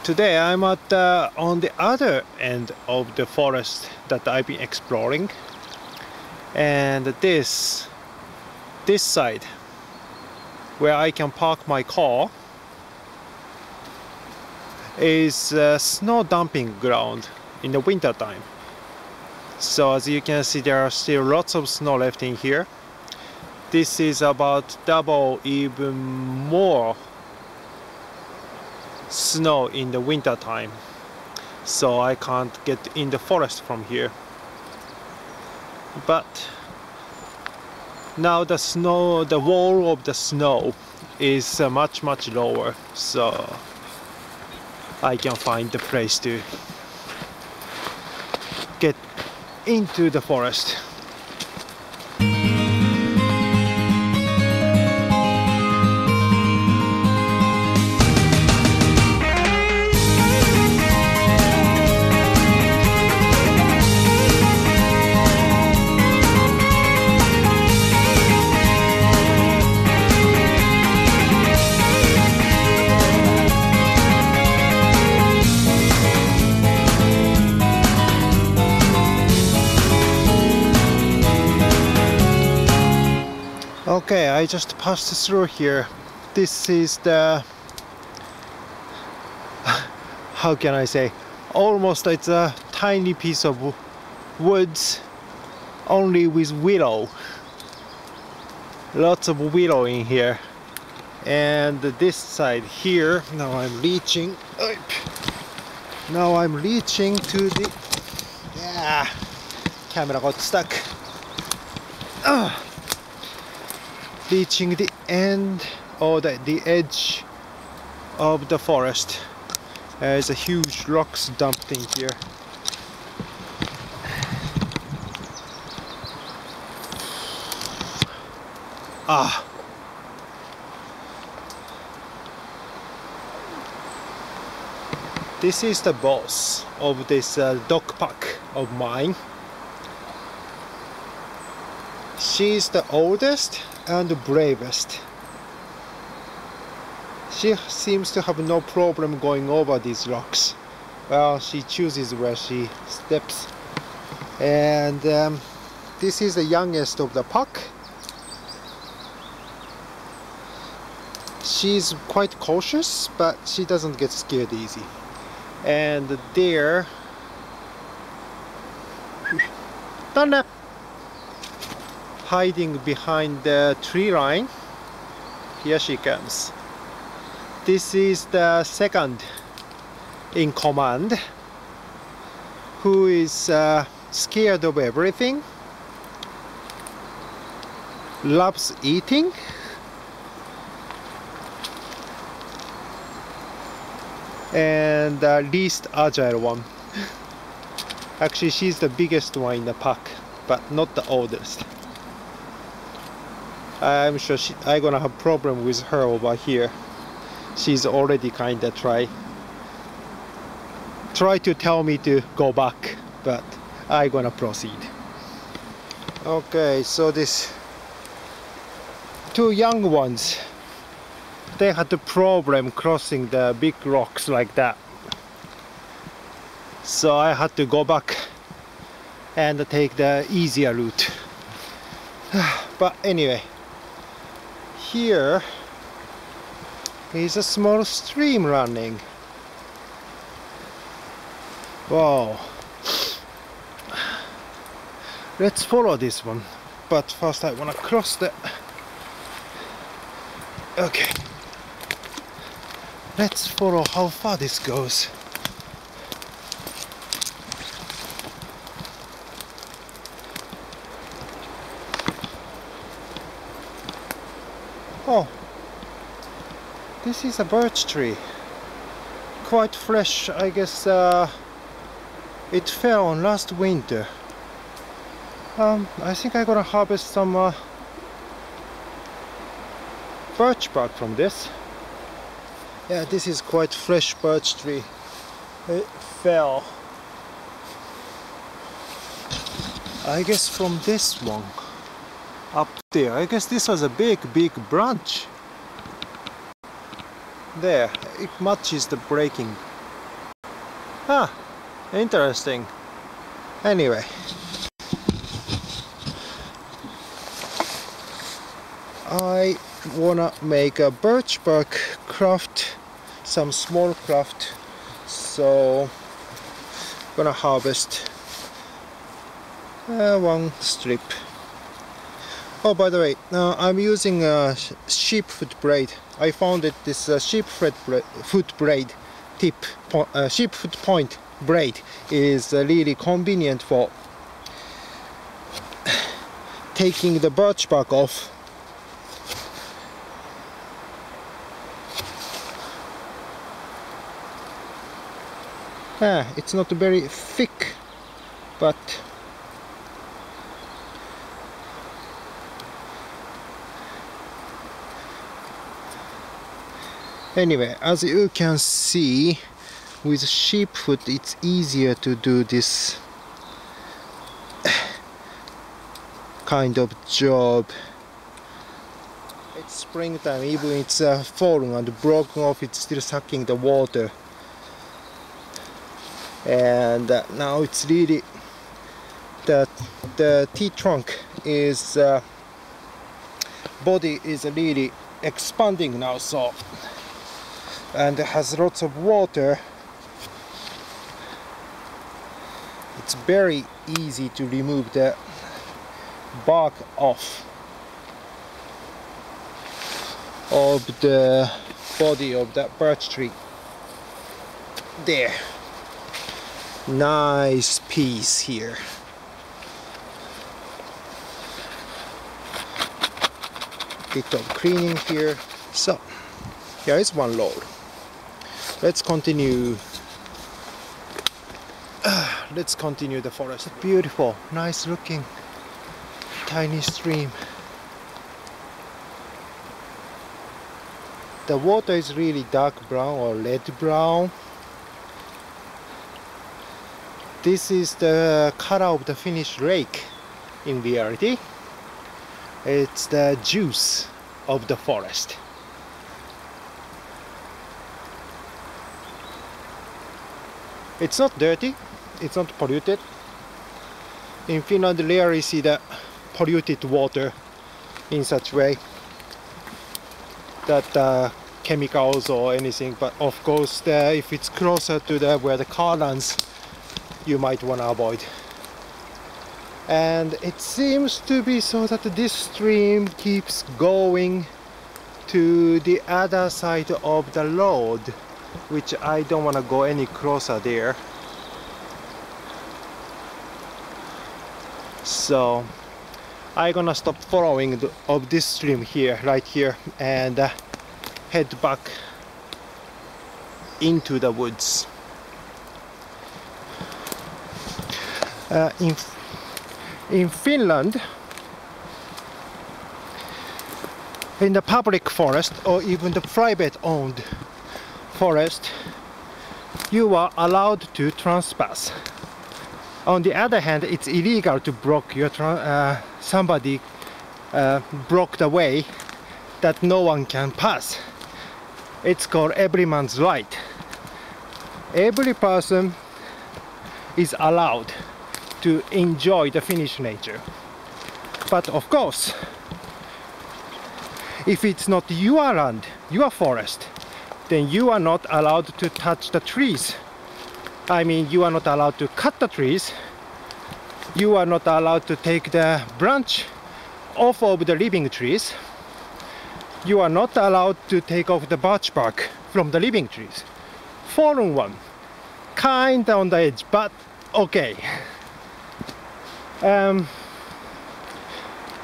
Today I'm at on the other end of the forest that I've been exploring, and this side where I can park my car is a snow dumping ground in the winter time. So as you can see, there are still lots of snow left in here. This is about double, even more snow in the winter time, so I can't get in the forest from here. But now the wall of the snow is much lower, so I can find the place to get into the forest. Okay, I just passed through here. This is the, how can I say, almost it's a tiny piece of woods, only with willow. Lots of willow in here. And this side here, now I'm reaching to the, camera got stuck. Reaching the end or the edge of the forest. There's a huge rocks dumped in here. This is the boss of this dog pack of mine. She's the oldest and the bravest. She seems to have no problem going over these rocks. Well, she chooses where she steps. And this is the youngest of the pack. She's quite cautious, but she doesn't get scared easy. And there, Thunder! Hiding behind the tree line. Here she comes. This is the second in command, who is scared of everything, loves eating, and the least agile one. Actually, she's the biggest one in the pack, but not the oldest. I'm sure I'm gonna have problem with her over here. She's already kinda try to tell me to go back, but I'm gonna proceed. Okay, so these two young ones, they had the problem crossing the big rocks like that. So I had to go back and take the easier route. But anyway, here is a small stream running. Wow. Let's follow this one. But first I wanna cross the... Okay. Let's follow how far this goes. Oh, this is a birch tree. Quite fresh, I guess. It fell on last winter. I think I'm gonna harvest some birch bark from this. Yeah, this is quite fresh birch tree. It fell, I guess, from this one up there. I guess this was a big branch. There, it matches the breaking Ah, interesting. Anyway, I wanna make a birch bark craft, some small craft, so gonna harvest one strip. Oh, by the way, I'm using a sheep foot braid. I found that this sheep foot braid tip, sheep foot point braid is really convenient for taking the birch bark off. It's not very thick, but anyway, as you can see, with sheep foot it's easier to do this kind of job. It's springtime, even it's fallen and broken off, it's still sucking the water. And now it's really the tree trunk is body is really expanding now, so, and it has lots of water. It's very easy to remove the bark off of the body of that birch tree. There. Nice piece here. Bit of cleaning here. So, here is one load. Let's continue. Let's continue the forest. Beautiful, nice looking, tiny stream. The water is really dark brown or red brown. This is the color of the Finnish lake in reality. It's the juice of the forest. It's not dirty, it's not polluted. In Finland, rarely see the polluted water in such way that chemicals or anything, but of course if it's closer to where the car runs, you might want to avoid. And it seems to be so that this stream keeps going to the other side of the road, which I don't want to go any closer there. So I'm gonna stop following of this stream here, right here, and head back into the woods. In Finland, in the public forest or even the private owned forest, you are allowed to trespass. On the other hand, it's illegal to block your somebody block the way that no one can pass. It's called Everyman's right. Every person is allowed to enjoy the Finnish nature. But of course, if it's not your land, your forest, then you are not allowed to touch the trees. I mean, you are not allowed to cut the trees. You are not allowed to take the branch off of the living trees. You are not allowed to take off the birch bark from the living trees. Fallen one, kinda on the edge, but okay.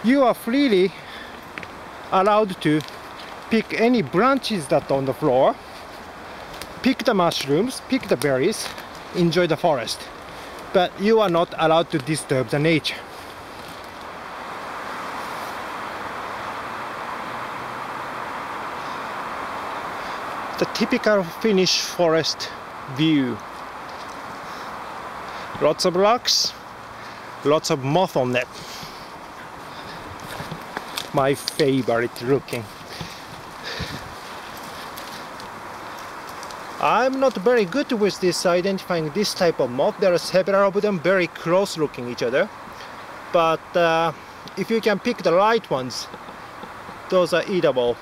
You are freely allowed to pick any branches that are on the floor, pick the mushrooms, pick the berries, enjoy the forest, but you are not allowed to disturb the nature. The typical Finnish forest view. Lots of rocks, lots of moth on them. My favorite looking. I'm not very good with this identifying this type of moth. There are several of them very close looking each other, but if you can pick the right ones, those are eatable.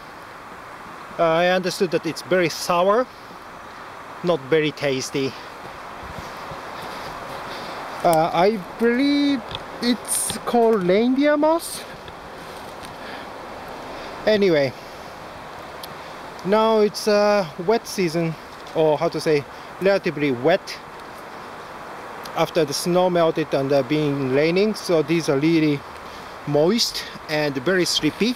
I understood that it's very sour, not very tasty. I believe it's called reindeer moth. Anyway, now it's wet season, or how to say, relatively wet after the snow melted and being raining, so these are really moist and very slippery.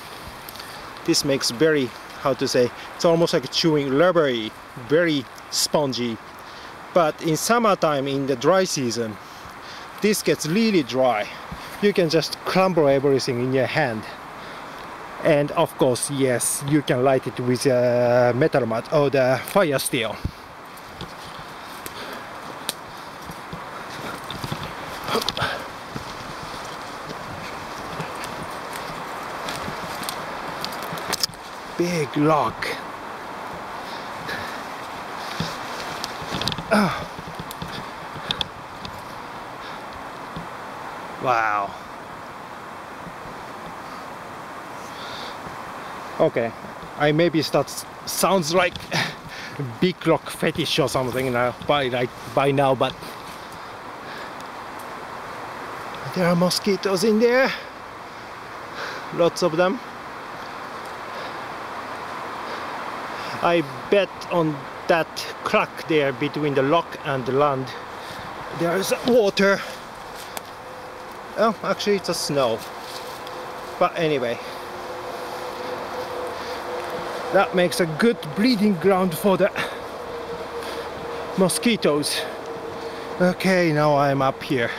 This makes very, how to say, it's almost like chewing rubbery, very spongy. But in summertime, in the dry season, this gets really dry. You can just crumble everything in your hand. And of course, yes, you can light it with a metal mat or the fire steel. Big rock. Oh. Wow. Okay, I maybe sounds like big rock fetish or something now by now, but there are mosquitoes in there, lots of them. I bet on that crack there between the rock and the land there is water. Oh, actually it's a snow, but anyway, that makes a good breeding ground for the mosquitoes. Okay, now I'm up here.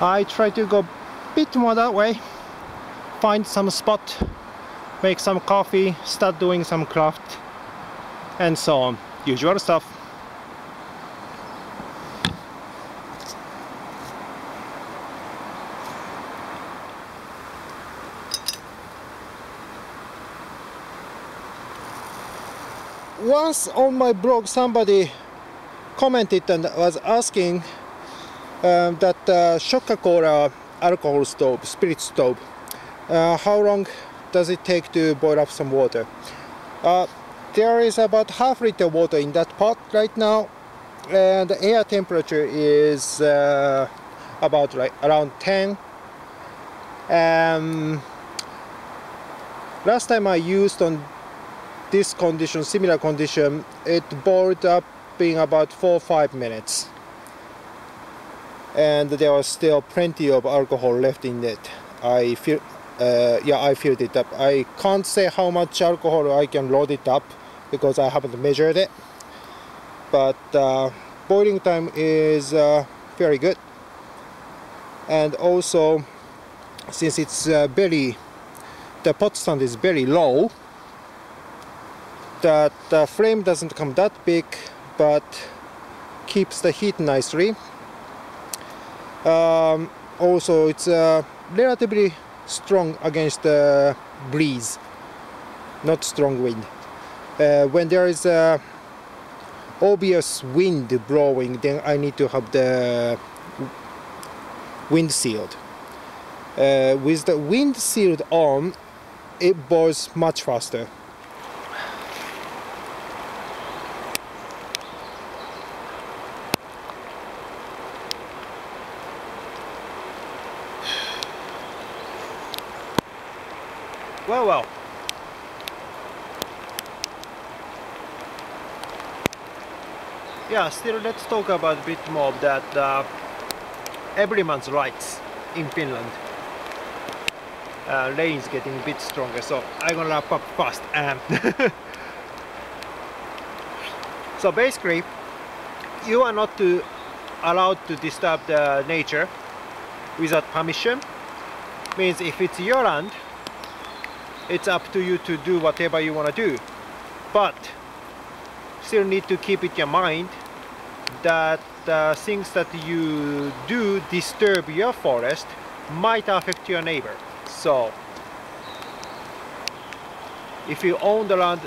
I try to go a bit more that way, find some spot, make some coffee, start doing some craft, and so on. Usual stuff. Once on my blog somebody commented and was asking that Coca-Cola alcohol stove, spirit stove, how long does it take to boil up some water? There is about half liter water in that pot right now, and the air temperature is about like around 10. Last time I used on this condition, similar condition, it boiled up in about 4 or 5 minutes, and there was still plenty of alcohol left in it. I filled it up. I can't say how much alcohol I can load it up because I haven't measured it, but boiling time is very good. And also, since it's the pot stand is very low, that the flame doesn't come that big, but keeps the heat nicely. Also, it's relatively strong against the breeze, not strong wind. When there is a obvious wind blowing, then I need to have the wind sealed. With the wind sealed on, it boils much faster. Well. Yeah, still let's talk about a bit more of that Everyman's rights in Finland. Rain is getting a bit stronger, so I'm gonna wrap up fast. So basically, you are not allowed to disturb the nature without permission. Means if it's your land, it's up to you to do whatever you want to do, but still need to keep it in mind that things that you do disturb your forest might affect your neighbor. So If you own the land,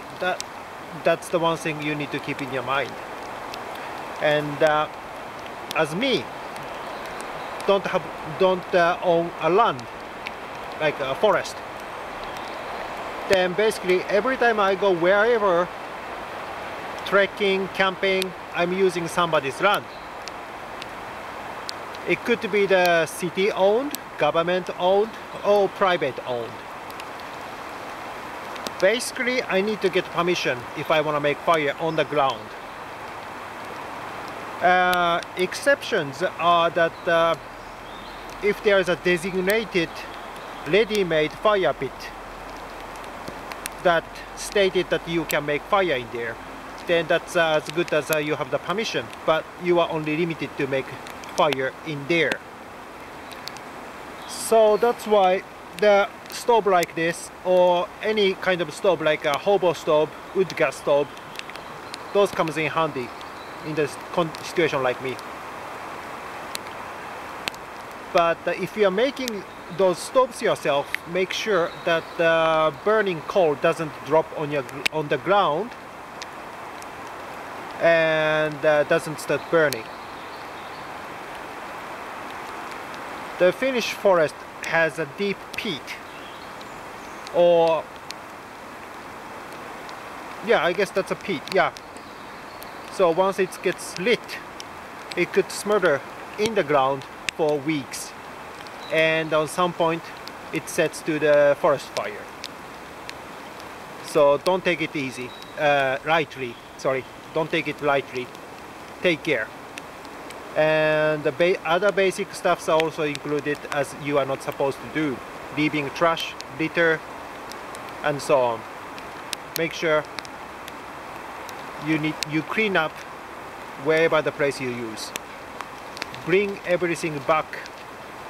that's the one thing you need to keep in your mind. And as me, don't own a land like a forest. Then basically every time I go wherever, trekking, camping, I'm using somebody's land. It could be the city owned, government owned, or private owned. Basically, I need to get permission if I want to make fire on the ground. Exceptions are that if there is a designated ready-made fire pit that stated that you can make fire in there, then that's as good as you have the permission, but you are only limited to make fire in there. So that's why the stove like this, or any kind of stove like a hobo stove, wood gas stove, those comes in handy in this situation like me. But if you are making those stoves yourself, make sure that the burning coal doesn't drop on the ground and doesn't start burning. The Finnish forest has a deep peat, or yeah, I guess that's a peat, yeah. So once it gets lit, it could smolder in the ground for weeks, and on some point it sets to the forest fire. So don't take it easy, lightly, sorry, don't take it lightly, take care. And the other basic stuffs are also included, as you are not supposed to do, leaving trash, litter, and so on. Make sure you clean up wherever the place you use. Bring everything back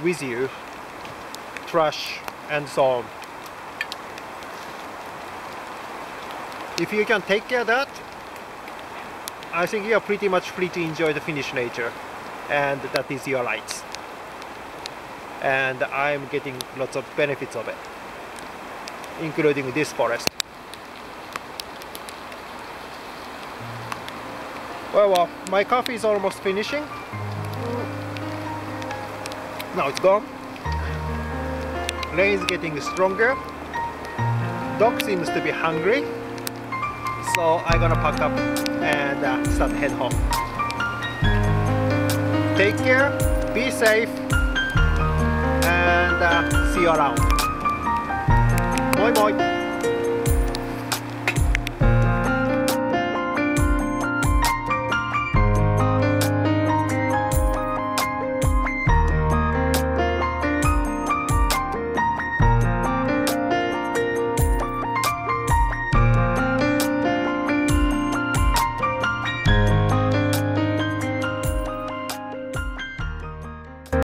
with you, trash and so on. If you can take care of that, I think you are pretty much free to enjoy the Finnish nature, and that is your rights. And I'm getting lots of benefits of it, including this forest. Well, my coffee is almost finishing. Now it's gone. Rain is getting stronger. Dog seems to be hungry, so I'm gonna pack up and start head home. Take care, be safe, and see you around. Moi moi!